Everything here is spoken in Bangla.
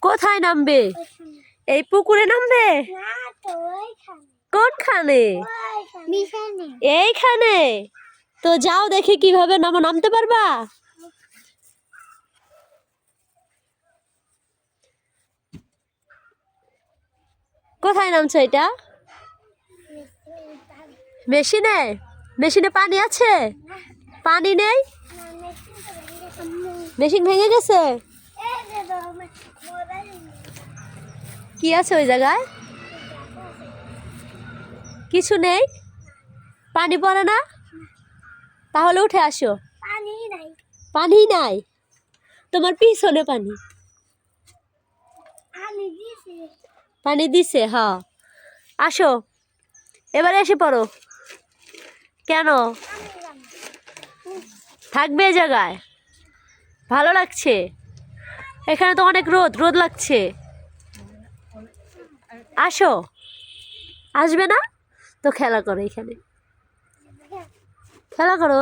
কোথায় নামবে? এই পুকুরে নামবে? কোনখানে? এইখানে। তো যাও দেখি কিভাবে নামতে পারবা? কোথায় নামছো? এটা মেশিনে? মেশিনে পানি আছে? পানি নেই? মেশিন ভেঙে গেছে? কি আছে ওই জায়গায়? কিছু নেই? পানি পড়ে না? তাহলে উঠে আসো। পানি নাই? তোমার পিছনে পানি। পানি দিছে? হ্যাঁ, আসো এবারে এসে পড়ো। কেন থাকবে এই জায়গায়? ভালো লাগছে? এখানে তো অনেক রোদ রোদ লাগছে। আসো। আসবে না তো খেলা করো, এখানে খেলা করো।